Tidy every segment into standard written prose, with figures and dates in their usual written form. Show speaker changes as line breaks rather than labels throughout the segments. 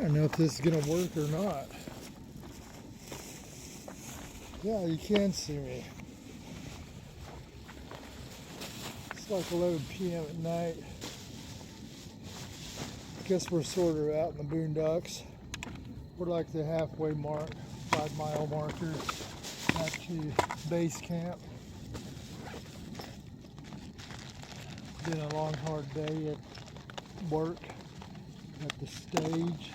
don't know if this is going to work or not. Yeah, you can see me. It's like 11 p.m. at night. I guess we're sort of out in the boondocks. We're like the halfway mark, 5-mile marker at the base camp. Been a long, hard day at work, at the stage.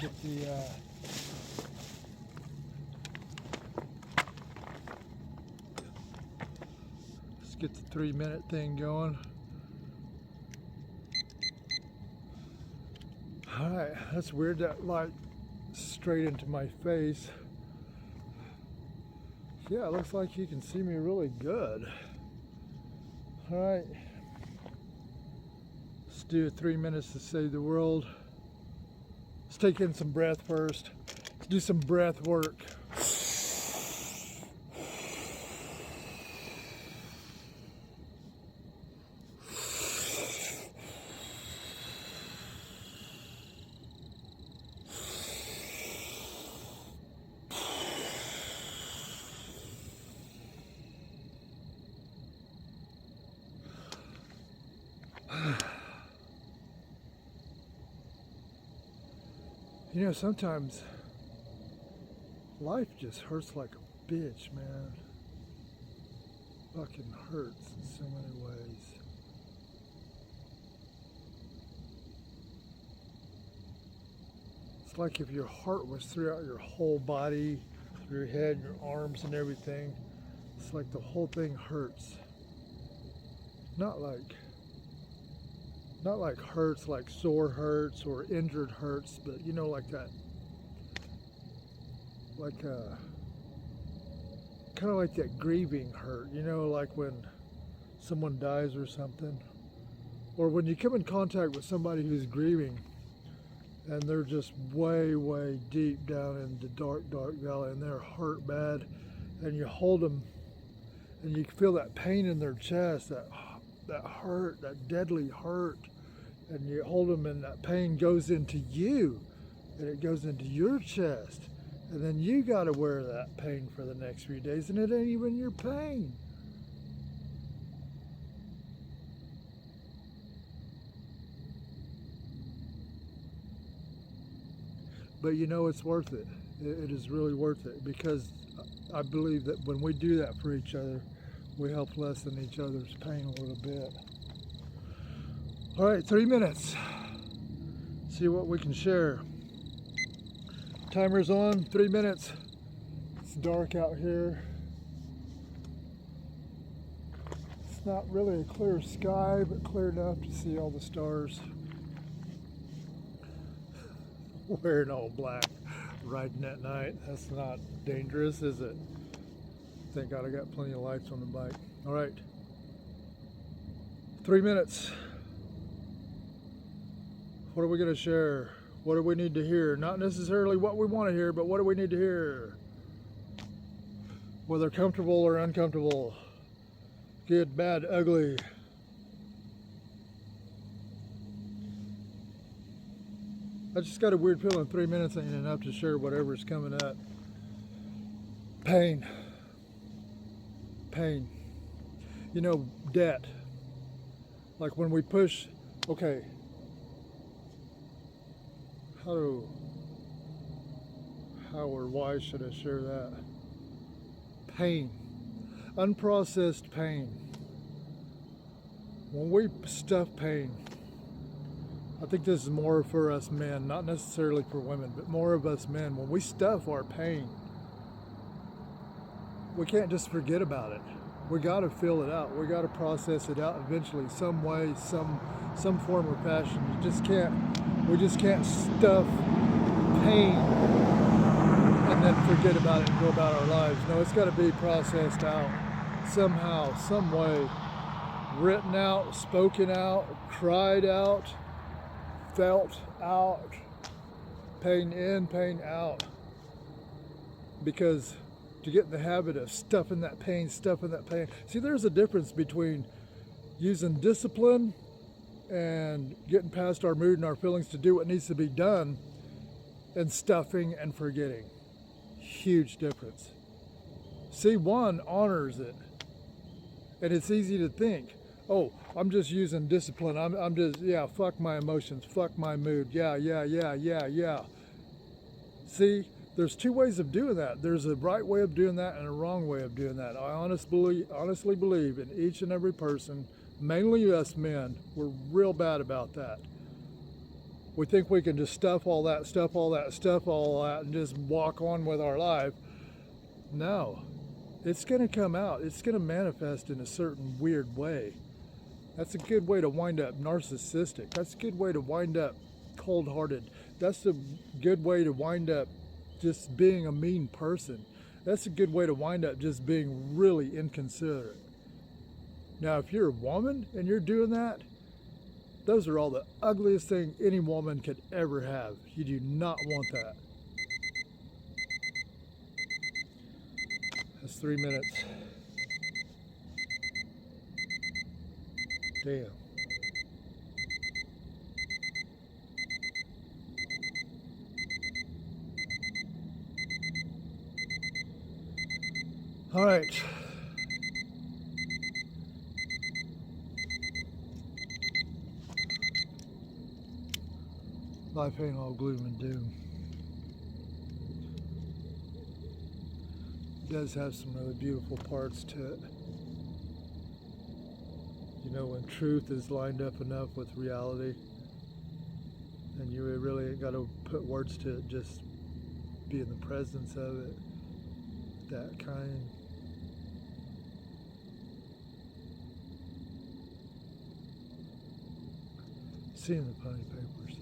Get let's get the 3-minute thing going. Alright, that's weird, that light straight into my face. Yeah, it looks like you can see me really good. Alright, let's do 3 minutes to save the world. Let's take in some breath first. Let's do some breath work. You know, sometimes life just hurts like a bitch, man. Fucking hurts in so many ways. It's like if your heart was throughout your whole body, through your head, your arms and everything. It's like the whole thing hurts. Not like hurts, like sore hurts or injured hurts, but you know, like that, kind of like that grieving hurt, you know, like when someone dies or something, or when you come in contact with somebody who's grieving and they're just way, way deep down in the dark, dark valley and they're hurt bad, and you hold them and you feel that pain in their chest, that hurt, that deadly hurt. And you hold them and that pain goes into you and it goes into your chest. And then you got to wear that pain for the next few days, and it ain't even your pain. But you know, it's worth it. It is really worth it, because I believe that when we do that for each other, we help lessen each other's pain a little bit. All right, 3 minutes. See what we can share. Timer's on, 3 minutes. It's dark out here. It's not really a clear sky, but clear enough to see all the stars. Wearing all black, riding at night. That's not dangerous, is it? Thank God I got plenty of lights on the bike. All right, 3 minutes. What are we going to share? What do we need to hear? Not necessarily what we want to hear, but what do we need to hear? Whether comfortable or uncomfortable, good, bad, ugly. I just got a weird feeling 3 minutes ain't enough to share whatever's coming up. Pain. Pain. You know, debt. Like when we push, okay, how or why should I share that? Pain, unprocessed pain. When we stuff pain, I think this is more for us men, not necessarily for women, but more of us men. When we stuff our pain, we can't just forget about it. We got to feel it out. We got to process it out eventually, some way, some form or fashion. We just can't stuff pain and then forget about it and go about our lives. No, it's got to be processed out somehow, some way, written out, spoken out, cried out, felt out, pain in, pain out. Because to get in the habit of stuffing that pain. See, there's a difference between using discipline and getting past our mood and our feelings to do what needs to be done, and stuffing and forgetting. Huge difference. C1 honors it. And it's easy to think, oh, I'm just using discipline. I'm just, yeah, fuck my emotions, fuck my mood. Yeah. See, there's two ways of doing that. There's a right way of doing that and a wrong way of doing that. I honestly believe in each and every person, mainly us men, we're real bad about that. We think we can just stuff all that, and just walk on with our life. No, it's going to come out. It's going to manifest in a certain weird way. That's a good way to wind up narcissistic. That's a good way to wind up cold-hearted. That's a good way to wind up just being a mean person. That's a good way to wind up just being really inconsiderate. Now, if you're a woman and you're doing that, those are all the ugliest thing any woman could ever have. You do not want that. That's 3 minutes. Damn. All right. Life ain't all gloom and doom. It does have some really beautiful parts to it. You know, when truth is lined up enough with reality, and you really ain't got to put words to it, just be in the presence of it. That kind. See you in the Pony Papers.